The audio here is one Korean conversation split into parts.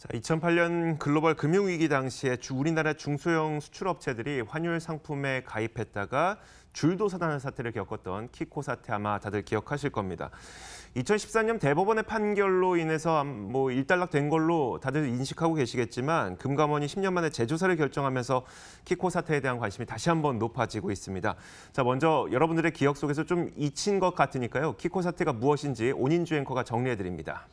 자, 2008년 글로벌 금융위기 당시에 우리나라 중소형 수출업체들이 환율 상품에 가입했다가 줄도서다는 사태를 겪었던 키코 사태 아마 다들 기억하실 겁니다. 2014년 대법원의 판결로 인해서 일단락된 걸로 다들 인식하고 계시겠지만 금감원이 10년 만에 재조사를 결정하면서 키코 사태에 대한 관심이 다시 한번 높아지고 있습니다. 자, 먼저 여러분들의 기억 속에서 좀 잊힌 것 같으니까요. 키코 사태가 무엇인지 온인주 앵커가 정리해드립니다.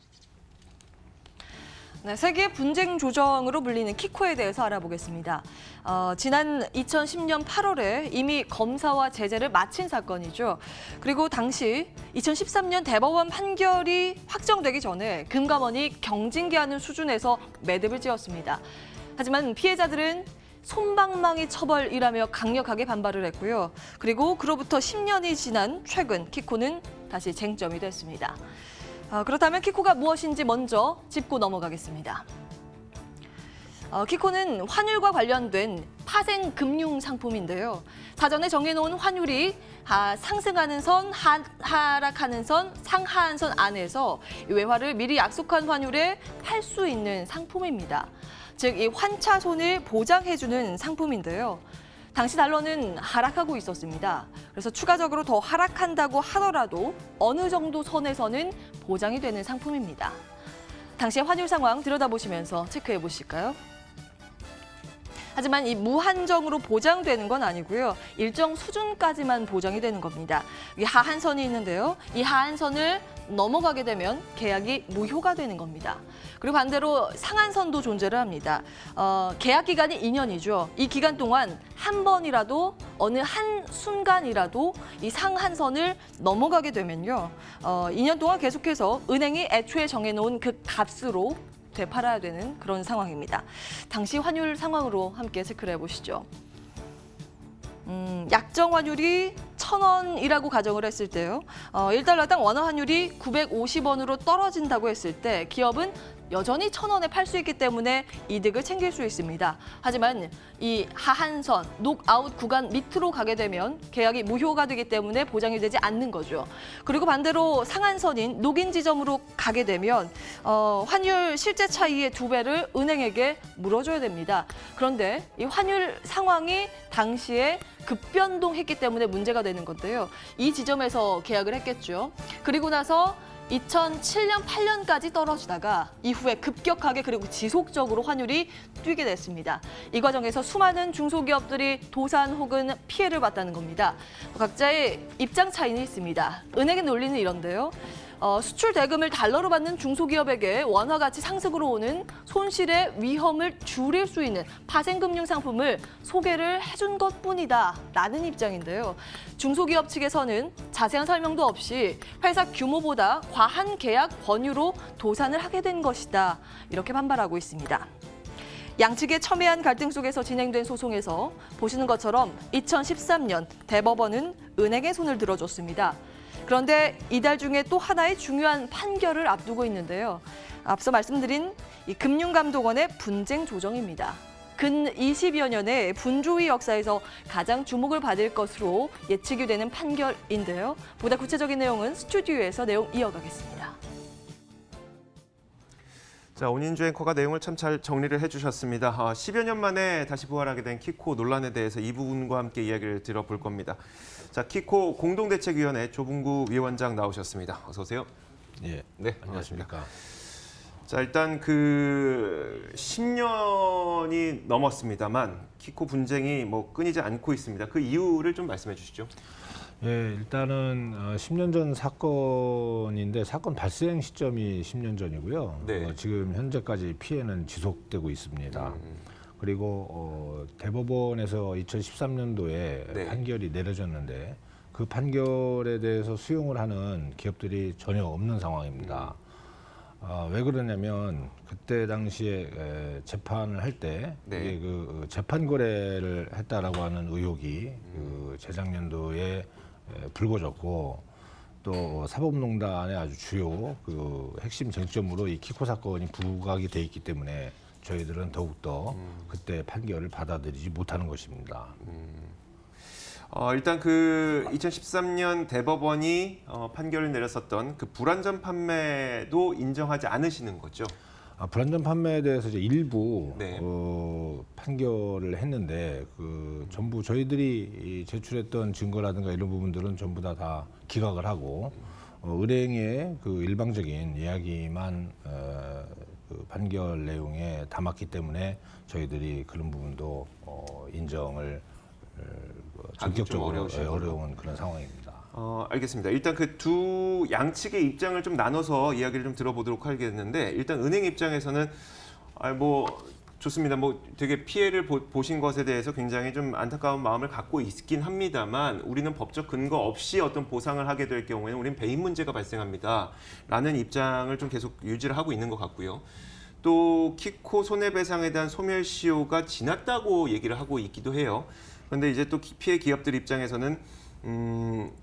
네, 세계 분쟁 조정으로 불리는 키코에 대해서 알아보겠습니다. 지난 2010년 8월에 이미 검사와 제재를 마친 사건이죠. 그리고 당시 2013년 대법원 판결이 확정되기 전에 금감원이 경징계하는 수준에서 매듭을 지었습니다. 하지만 피해자들은 솜방망이 처벌이라며 강력하게 반발을 했고요. 그리고 그로부터 10년이 지난 최근 키코는 다시 쟁점이 됐습니다. 그렇다면 키코가 무엇인지 먼저 짚고 넘어가겠습니다. 키코는 환율과 관련된 파생 금융 상품인데요. 사전에 정해놓은 환율이 상승하는 선, 하락하는 선, 상하한 선 안에서 외화를 미리 약속한 환율에 팔 수 있는 상품입니다. 즉, 이 환차손을 보장해주는 상품인데요. 당시 달러는 하락하고 있었습니다. 그래서 추가적으로 더 하락한다고 하더라도 어느 정도 선에서는 보장이 되는 상품입니다. 당시의 환율 상황 들여다보시면서 체크해 보실까요? 하지만 이 무한정으로 보장되는 건 아니고요. 일정 수준까지만 보장이 되는 겁니다. 이 하한선이 있는데요. 이 하한선을 넘어가게 되면 계약이 무효가 되는 겁니다. 그리고 반대로 상한선도 존재를 합니다. 계약 기간이 2년이죠. 이 기간 동안 한 번이라도 어느 한 순간이라도 이 상한선을 넘어가게 되면요. 2년 동안 계속해서 은행이 애초에 정해놓은 그 값으로 되팔아야 되는 그런 상황입니다. 당시 환율 상황으로 함께 체크를 해보시죠. 약정 환율이 1,000원이라고 가정을 했을 때요. 1달러당 원화 환율이 950원으로 떨어진다고 했을 때 기업은 여전히 1,000원에 팔 수 있기 때문에 이득을 챙길 수 있습니다. 하지만 이 하한선, 녹아웃 구간 밑으로 가게 되면 계약이 무효가 되기 때문에 보장이 되지 않는 거죠. 그리고 반대로 상한선인 녹인 지점으로 가게 되면 환율 실제 차이의 2배를 은행에게 물어줘야 됩니다. 그런데 이 환율 상황이 당시에 급변동했기 때문에 문제가 되는 건데요. 이 지점에서 계약을 했겠죠. 그리고 나서 2007년, 8년까지 떨어지다가 이후에 급격하게 그리고 지속적으로 환율이 뛰게 됐습니다. 이 과정에서 수많은 중소기업들이 도산 혹은 피해를 봤다는 겁니다. 각자의 입장 차이는 있습니다. 은행의 논리는 이런데요. 수출 대금을 달러로 받는 중소기업에게 원화 가치 상승으로 오는 손실의 위험을 줄일 수 있는 파생금융 상품을 소개를 해준 것뿐이다 라는 입장인데요. 중소기업 측에서는 자세한 설명도 없이 회사 규모보다 과한 계약 권유로 도산을 하게 된 것이다 이렇게 반발하고 있습니다. 양측의 첨예한 갈등 속에서 진행된 소송에서 보시는 것처럼 2013년 대법원은 은행의 손을 들어줬습니다. 그런데 이달 중에 또 하나의 중요한 판결을 앞두고 있는데요. 앞서 말씀드린 이 금융감독원의 분쟁 조정입니다. 근 20여 년의 분조위 역사에서 가장 주목을 받을 것으로 예측이 되는 판결인데요. 보다 구체적인 내용은 스튜디오에서 내용 이어가겠습니다. 자, 온인주 앵커가 내용을 참 잘 정리를 해주셨습니다. 10여 년 만에 다시 부활하게 된 키코 논란에 대해서 이 부분과 함께 이야기를 들어볼 겁니다. 자, 키코 공동대책위원회 조붕구 위원장 나오셨습니다. 어서 오세요. 예, 네, 안녕하십니까. 자, 일단 10년이 넘었습니다만 키코 분쟁이 끊이지 않고 있습니다. 그 이유를 좀 말씀해 주시죠. 예, 일단은 10년 전 사건인데 사건 발생 시점이 10년 전이고요. 네. 지금 현재까지 피해는 지속되고 있습니다. 그리고 대법원에서 2013년도에 네. 판결이 내려졌는데 그 판결에 대해서 수용을 하는 기업들이 전혀 없는 상황입니다. 왜 그러냐면 그때 당시에 재판을 할 때 네. 그 재판 거래를 했다라고 하는 의혹이 재작년도에 불거졌고 또 사법농단의 아주 주요 핵심 쟁점으로 이 키코 사건이 부각이 돼 있기 때문에 저희들은 더욱더 그때 판결을 받아들이지 못하는 것입니다. 일단 2013년 대법원이 판결을 내렸었던 그 불완전 판매도 인정하지 않으시는 거죠? 불안전 판매에 대해서 이제 일부 네. 판결을 했는데 전부 저희들이 제출했던 증거라든가 이런 부분들은 전부 다 기각을 하고 은행의 그 일방적인 이야기만 그 판결 내용에 담았기 때문에 저희들이 그런 부분도 인정을 전격적으로 어려운 그런 상황입니다. 알겠습니다. 일단 그 두 양측의 입장을 좀 나눠서 이야기를 좀 들어보도록 하겠는데 일단 은행 입장에서는 좋습니다. 되게 피해를 보신 것에 대해서 굉장히 좀 안타까운 마음을 갖고 있긴 합니다만 우리는 법적 근거 없이 어떤 보상을 하게 될 경우에는 우리는 배임 문제가 발생합니다. 라는 입장을 좀 계속 유지를 하고 있는 것 같고요. 또 키코 손해배상에 대한 소멸시효가 지났다고 얘기를 하고 있기도 해요. 그런데 이제 또 피해 기업들 입장에서는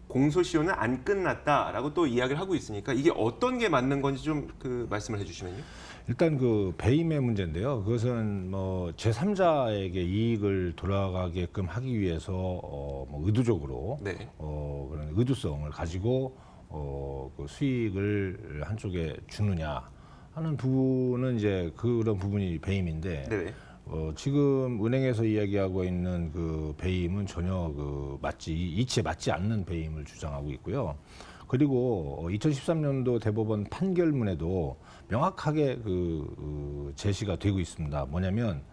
공소시효는 안 끝났다라고 또 이야기를 하고 있으니까 이게 어떤 게 맞는 건지 좀 그 말씀을 해주시면요. 일단 그 배임의 문제인데요. 그것은 제3자에게 이익을 돌아가게끔 하기 위해서 의도적으로 네. 그런 의도성을 가지고 그 수익을 한쪽에 주느냐 하는 부분은 이제 그런 부분이 배임인데. 네. 지금 은행에서 이야기하고 있는 그 배임은 전혀 이치에 맞지 않는 배임을 주장하고 있고요. 그리고 2013년도 대법원 판결문에도 명확하게 제시가 되고 있습니다. 뭐냐면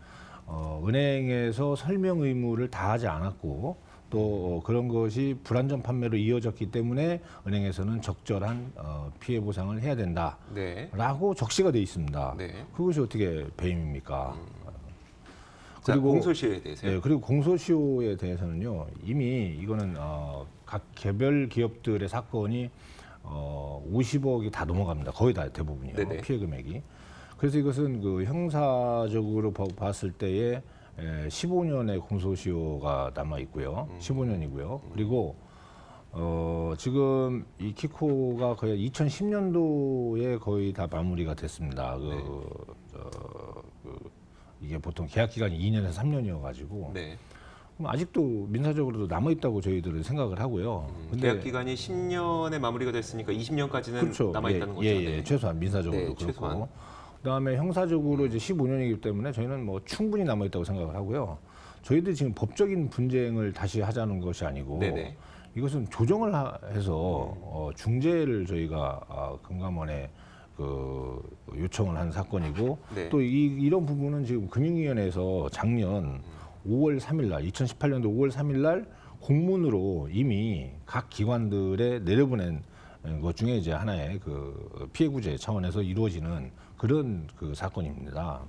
은행에서 설명 의무를 다하지 않았고 또 그런 것이 불안전 판매로 이어졌기 때문에 은행에서는 적절한 피해 보상을 해야 된다라고 네. 적시가 돼 있습니다. 네. 그것이 어떻게 배임입니까? 그리고 공소시효에 대해서요. 네, 그리고 공소시효에 대해서는요. 이미 이거는 각 개별 기업들의 사건이 50억이 다 넘어갑니다. 거의 다 대부분이요. 네네. 피해 금액이. 그래서 이것은 그 형사적으로 봤을 때에 15년의 공소시효가 남아 있고요. 15년이고요. 그리고 지금 이 키코가 거의 2010년도에 거의 다 마무리가 됐습니다. 이게 보통 계약 기간이 2년에서 3년이어가지고 네. 그럼 아직도 민사적으로도 남아 있다고 저희들은 생각을 하고요. 근데 계약 기간이 10년에 마무리가 됐으니까 20년까지는 그렇죠. 남아 있다는 거죠. 네. 최소한 민사적으로도 네, 그렇고. 최소한. 그다음에 형사적으로 이제 15년이기 때문에 저희는 충분히 남아 있다고 생각을 하고요. 저희들이 지금 법적인 분쟁을 다시 하자는 것이 아니고 네네. 이것은 조정을 해서 중재를 저희가 금감원에 요청을 한 사건이고 네. 또 이런 부분은 지금 금융위원회에서 작년 5월 3일 날 2018년도 5월 3일 날 공문으로 이미 각 기관들에 내려보낸 것 중에 이제 하나의 피해 구제 차원에서 이루어지는 그런 사건입니다.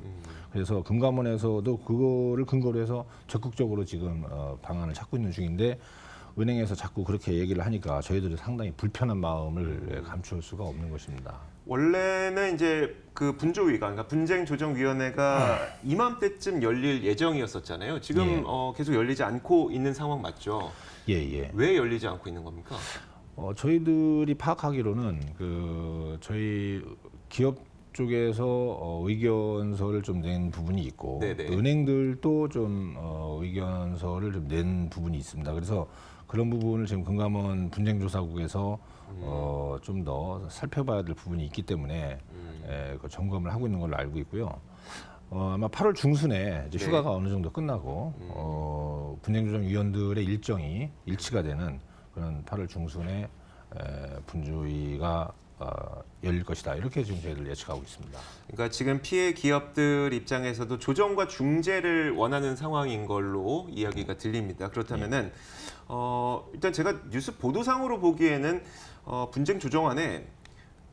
그래서 금감원에서도 그거를 근거로 해서 적극적으로 지금 방안을 찾고 있는 중인데 은행에서 자꾸 그렇게 얘기를 하니까 저희들이 상당히 불편한 마음을 감출 수가 없는 것입니다. 원래는 이제 그 분조위가, 그러니까 분쟁조정위원회가 이맘때쯤 열릴 예정이었었잖아요. 지금 계속 열리지 않고 있는 상황 맞죠? 예. 왜 열리지 않고 있는 겁니까? 저희들이 파악하기로는 저희 기업 쪽에서 의견서를 좀 낸 부분이 있고 네네. 또 은행들도 좀 의견서를 좀 낸 부분이 있습니다. 그래서 그런 부분을 지금 금감원 분쟁조사국에서 좀 더 살펴봐야 될 부분이 있기 때문에 그 점검을 하고 있는 걸로 알고 있고요. 아마 8월 중순에 이제 네. 휴가가 어느 정도 끝나고 분쟁조정위원들의 일정이 일치가 되는 그런 8월 중순에 분주위가 열릴 것이다. 이렇게 지금 저희들 예측하고 있습니다. 그러니까 지금 피해 기업들 입장에서도 조정과 중재를 원하는 상황인 걸로 이야기가 들립니다. 그렇다면은 일단 제가 뉴스 보도상으로 보기에는 분쟁 조정안에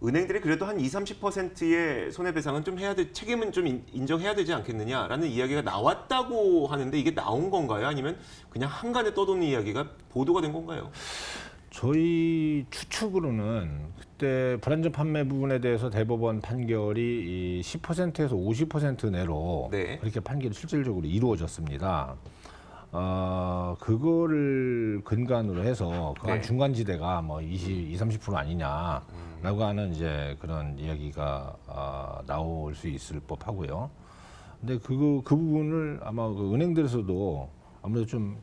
은행들이 그래도 한 20-30%의 손해배상은 좀 책임은 좀 인정해야 되지 않겠느냐라는 이야기가 나왔다고 하는데 이게 나온 건가요? 아니면 그냥 한간에 떠도는 이야기가 보도가 된 건가요? 저희 추측으로는 그때 불안전 판매 부분에 대해서 대법원 판결이 이 10%에서 50% 내로 네. 그렇게 판결이 실질적으로 이루어졌습니다. 그거를 근간으로 해서 그 한 네. 중간지대가 20-30% 아니냐라고 하는 이제 그런 이야기가 나올 수 있을 법하고요. 근데 그 부분을 아마 은행들에서도 아무래도 좀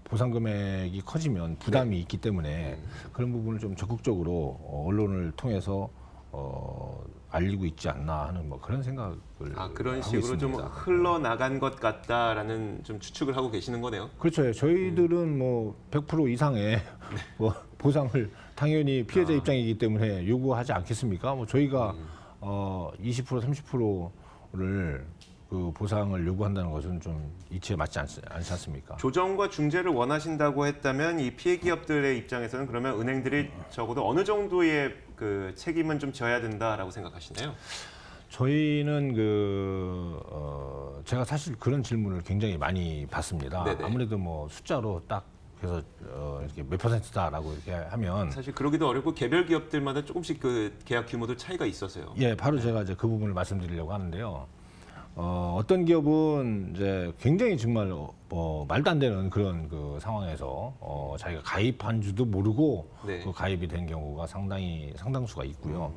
보상 금액이 커지면 부담이 있기 때문에 그런 부분을 좀 적극적으로 언론을 통해서 알리고 있지 않나 하는 뭐 그런 생각을 그런 하고 식으로 좀 있습니다. 흘러나간 것 같다라는 좀 추측을 하고 계시는 거네요. 그렇죠. 저희들은 뭐 100% 이상의 뭐 보상을 당연히 피해자 입장이기 때문에 요구하지 않겠습니까? 뭐 저희가 20% 30%를 그 보상을 요구한다는 것은 좀 이치에 맞지 않지 않습니까? 조정과 중재를 원하신다고 했다면 이 피해 기업들의 입장에서는 그러면 은행들이 적어도 어느 정도의 그 책임은 좀 져야 된다라고 생각하시나요? 저희는 제가 사실 그런 질문을 굉장히 많이 받습니다. 네네. 아무래도 뭐 숫자로 딱 해서 이렇게 몇 %다라고 이렇게 하면 사실 그러기도 어렵고 개별 기업들마다 조금씩 그 계약 규모도 차이가 있어서요. 예, 바로 제가 이제 그 부분을 말씀드리려고 하는데요. 어떤 기업은 이제 굉장히 정말 말도 안 되는 그런 그 상황에서 자기가 가입한 줄도 모르고 네. 그 가입이 된 경우가 상당수가 있고요.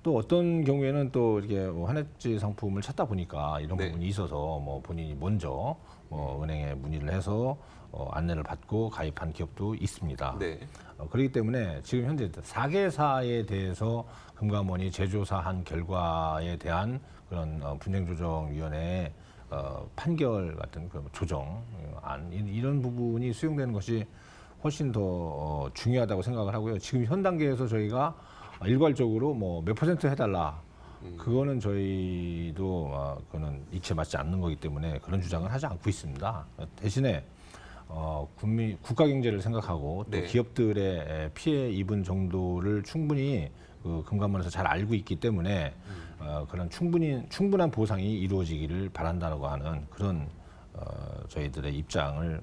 또 어떤 경우에는 또 이렇게 뭐 한해지 상품을 찾다 보니까 이런 네. 부분이 있어서 뭐 본인이 먼저 은행에 문의를 해서 안내를 받고 가입한 기업도 있습니다. 네. 그렇기 때문에 지금 현재 4개사에 대해서 금감원이 재조사한 결과에 대한 그런 분쟁조정위원회의 판결 같은 그 조정안 이런 부분이 수용되는 것이 훨씬 더 중요하다고 생각을 하고요. 지금 현 단계에서 저희가 일괄적으로 뭐 몇 % 해달라. 그거는 저희도 그거는 이치에 맞지 않는 거기 때문에 그런 주장을 하지 않고 있습니다. 대신에 국가 경제를 생각하고 또 네. 기업들의 피해 입은 정도를 충분히 그 금감원에서 잘 알고 있기 때문에 그런 충분한 보상이 이루어지기를 바란다고 하는 그런 저희들의 입장을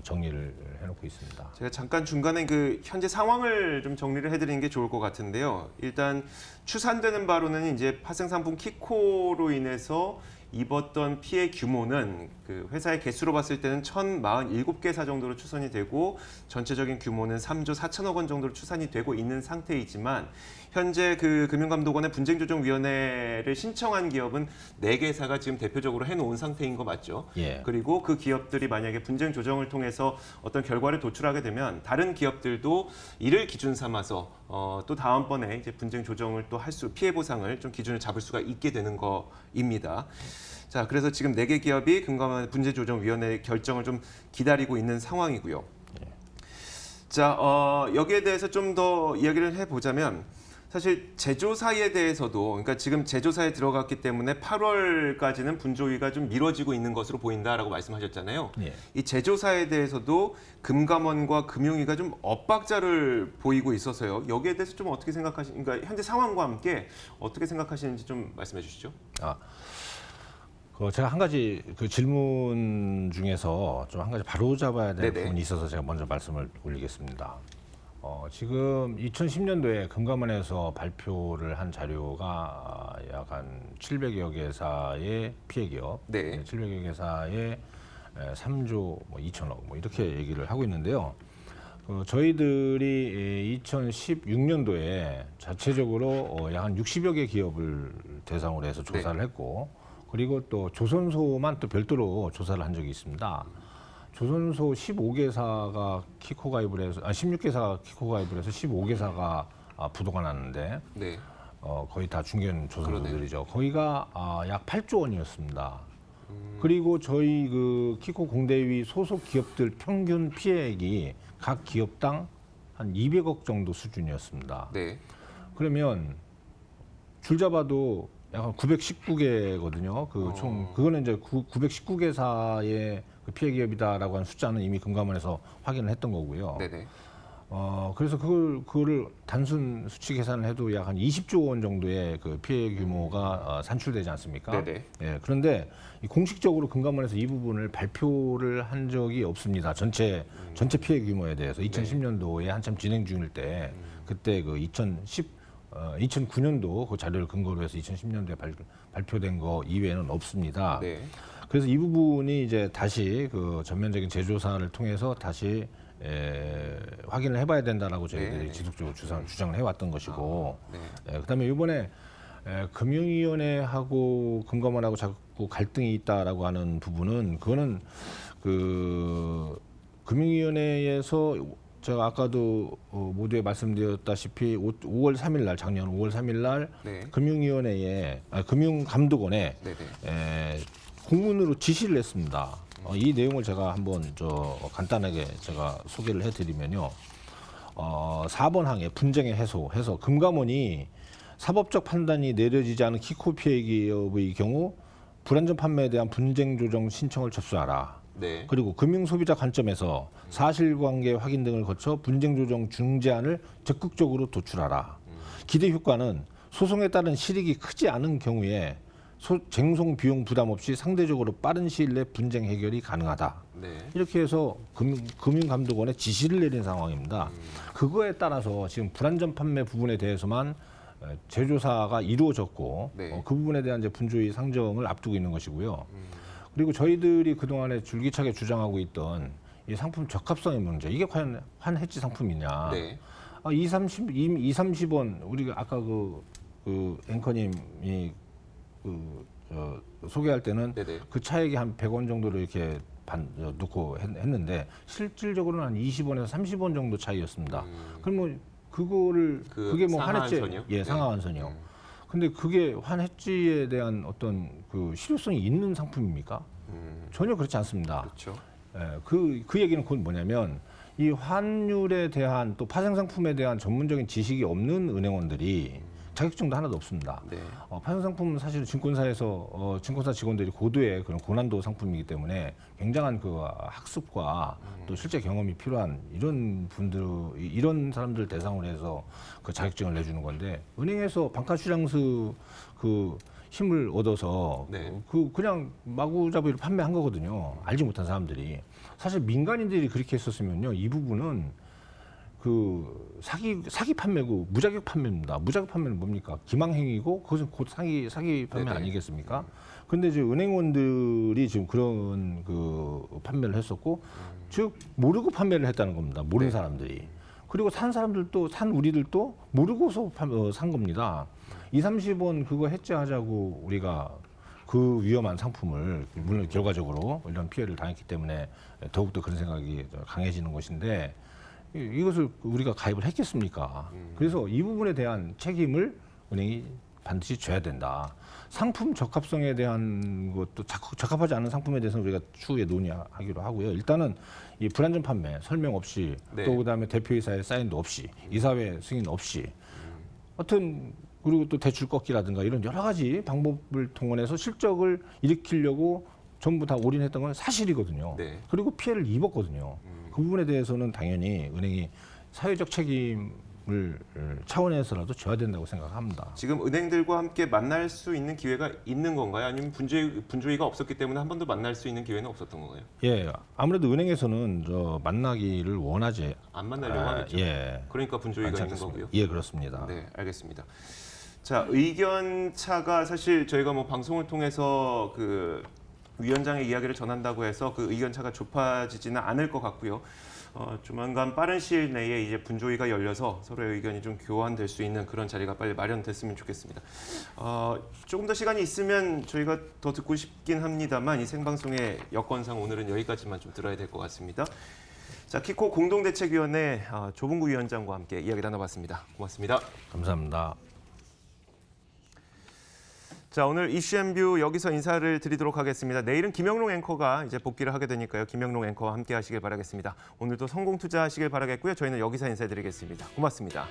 정리를 해놓고 있습니다. 제가 잠깐 중간에 그 현재 상황을 좀 정리를 해드리는 게 좋을 것 같은데요. 일단 추산되는 바로는 이제 파생상품 키코로 인해서 입었던 피해 규모는 그 회사의 개수로 봤을 때는 1,047개사 정도로 추산이 되고 전체적인 규모는 3조 4천억 원 정도로 추산이 되고 있는 상태이지만 현재 그 금융감독원의 분쟁조정위원회를 신청한 기업은 4개사가 지금 대표적으로 해놓은 상태인 거 맞죠? 예. 그리고 그 기업들이 만약에 분쟁조정을 통해서 어떤 결과를 도출하게 되면 다른 기업들도 이를 기준 삼아서 또 다음번에 이제 분쟁조정을 또 피해 보상을 좀 기준을 잡을 수가 있게 되는 거입니다. 자, 그래서 지금 4개 기업이 금감원 분쟁조정위원회 결정을 좀 기다리고 있는 상황이고요. 자, 여기에 대해서 좀 더 이야기를 해보자면 사실 제조사에 대해서도 그러니까 지금 제조사에 들어갔기 때문에 8월까지는 분조위가 좀 미뤄지고 있는 것으로 보인다라고 말씀하셨잖아요. 예. 이 제조사에 대해서도 금감원과 금융위가 좀 엇박자를 보이고 있어서요. 여기에 대해서 좀 어떻게 그러니까 현재 상황과 함께 어떻게 생각하시는지 좀 말씀해 주시죠. 제가 한 가지 그 질문 중에서 좀 한 가지 바로 잡아야 될 네네. 부분이 있어서 제가 먼저 말씀을 올리겠습니다. 지금 2010년도에 금감원에서 발표를 한 자료가 약 한 700여 개사의 피해 기업, 네. 700여 개사의 3조 2천억 뭐 이렇게 얘기를 하고 있는데요. 저희들이 2016년도에 자체적으로 약 한 60여 개 기업을 대상으로 해서 조사를 했고 그리고 또 조선소만 또 별도로 조사를 한 적이 있습니다. 조선소 15개사가 키코 가입을 해서 16개사가 키코 가입을 해서 15개사가 부도가 났는데 네. 거의 다 중견 조선소들이죠. 거기가 약 8조 원이었습니다. 그리고 저희 그 키코 공대위 소속 기업들 평균 피해액이 각 기업당 한 200억 정도 수준이었습니다. 네. 그러면 줄 잡아도 약간 919개거든요. 그거는 이제 919개사의 그 피해 기업이다라고 하는 숫자는 이미 금감원에서 확인을 했던 거고요. 네네. 그래서 그거를 단순 수치 계산을 해도 약 한 20조 원 정도의 그 피해 규모가 산출되지 않습니까? 네네. 예, 그런데 공식적으로 금감원에서 이 부분을 발표를 한 적이 없습니다. 전체 피해 규모에 대해서 2010년도에 한참 진행 중일 때 그때 그 2009년도 그 자료를 근거로 해서 2010년도에 발표된 거 이외에는 없습니다. 네. 그래서 이 부분이 이제 다시 그 전면적인 재조사를 통해서 다시 확인을 해봐야 된다라고 저희들이 네. 지속적으로 주장을 해왔던 것이고, 네. 그다음에 이번에 금융위원회하고 금감원하고 자꾸 갈등이 있다라고 하는 부분은 그거는 그 금융위원회에서 제가 아까도 모두에 말씀드렸다시피 5월 3일 날 작년 5월 3일 날 네. 금융감독원에 네네. 공문으로 지시를 했습니다. 이 내용을 제가 한번 간단하게 제가 소개를 해드리면요. 4번 항에 분쟁의 해소해서 금감원이 사법적 판단이 내려지지 않은 키코 피해 기업의 경우 불안전 판매에 대한 분쟁 조정 신청을 접수하라. 네. 그리고 금융소비자 관점에서 사실관계 확인 등을 거쳐 분쟁 조정 중재안을 적극적으로 도출하라. 기대 효과는 소송에 따른 실익이 크지 않은 경우에 쟁송 비용 부담 없이 상대적으로 빠른 시일 내 분쟁 해결이 가능하다. 네. 이렇게 해서 금융감독원에 지시를 내린 상황입니다. 그거에 따라서 지금 불안전 판매 부분에 대해서만 재조사가 이루어졌고 네. 그 부분에 대한 이제 분조의 상정을 앞두고 있는 것이고요. 그리고 저희들이 그동안에 줄기차게 주장하고 있던 이 상품 적합성의 문제, 이게 과연 한 해지 상품이냐. 네. 30원, 우리가 아까 그 앵커님이 소개할 때는 네네. 그 차액이 한 100원 정도로 이렇게 넣고 했는데 실질적으로는 한 20원에서 30원 정도 차이였습니다. 그럼 뭐 그거를 그게 뭐 상하한선이요? 예, 상하한선이요. 근데 그게 환해지에 대한 어떤 그 실효성이 있는 상품입니까? 전혀 그렇지 않습니다. 그렇죠. 예, 그 얘기는 곧 뭐냐면 이 환율에 대한 또 파생 상품에 대한 전문적인 지식이 없는 은행원들이 자격증도 하나도 없습니다. 네. 파생 상품은 사실 증권사에서 증권사 직원들이 고도의 그런 고난도 상품이기 때문에 굉장한 그 학습과 또 실제 경험이 필요한 이런 사람들 대상으로 해서 그 자격증을 내주는 건데 은행에서 방카슈장스 그 힘을 얻어서 네. 그냥 마구잡이로 판매한 거거든요. 알지 못한 사람들이. 사실 민간인들이 그렇게 했었으면요, 이 부분은 그 사기 판매고 무자격 판매입니다. 무자격 판매는 뭡니까? 기망행위고 그것은 곧 사기 판매 네네. 아니겠습니까? 근데 이제 은행원들이 지금 그런 그 판매를 했었고, 즉 모르고 판매를 했다는 겁니다. 모르는 네. 사람들이. 그리고 산 우리들도 모르고서 산 겁니다. 20-30원 그거 해지하자고 우리가 그 위험한 상품을, 물론 결과적으로 이런 피해를 당했기 때문에 더욱더 그런 생각이 강해지는 것인데, 이것을 우리가 가입을 했겠습니까? 그래서 이 부분에 대한 책임을 은행이 반드시 져야 된다. 상품 적합성에 대한 것도 적합하지 않은 상품에 대해서는 우리가 추후에 논의하기로 하고요. 일단은 이 불안전 판매 설명 없이 네. 또 그다음에 대표이사의 사인도 없이 이사회 승인 없이 하여튼 그리고 또 대출 꺾기라든가 이런 여러 가지 방법을 동원해서 실적을 일으키려고 전부 다 올인했던 건 사실이거든요. 네. 그리고 피해를 입었거든요. 그 부분에 대해서는 당연히 은행이 사회적 책임을 차원에서라도 져야 된다고 생각합니다. 지금 은행들과 함께 만날 수 있는 기회가 있는 건가요? 아니면 분조위가 없었기 때문에 한 번도 만날 수 있는 기회는 없었던 건가요? 예, 아무래도 은행에서는 만나기를 원하지 안 만나려고 하겠죠. 예, 그러니까 분조위가 않지 있는 않겠습니까? 거고요. 예, 그렇습니다. 네, 알겠습니다. 자, 의견차가 사실 저희가 뭐 방송을 통해서 그 위원장의 이야기를 전한다고 해서 그 의견차가 좁아지지는 않을 것 같고요. 조만간 빠른 시일 내에 이제 분조위가 열려서 서로의 의견이 좀 교환될 수 있는 그런 자리가 빨리 마련됐으면 좋겠습니다. 조금 더 시간이 있으면 저희가 더 듣고 싶긴 합니다만 이 생방송의 여건상 오늘은 여기까지만 좀 들어야 될 것 같습니다. 자, 키코 공동대책위원회 조봉구 위원장과 함께 이야기 나눠봤습니다. 고맙습니다. 감사합니다. 자, 오늘 이슈앤뷰 여기서 인사를 드리도록 하겠습니다. 내일은 김영롱 앵커가 이제 복귀를 하게 되니까요. 김영롱 앵커와 함께 하시길 바라겠습니다. 오늘도 성공 투자하시길 바라겠고요. 저희는 여기서 인사드리겠습니다. 고맙습니다.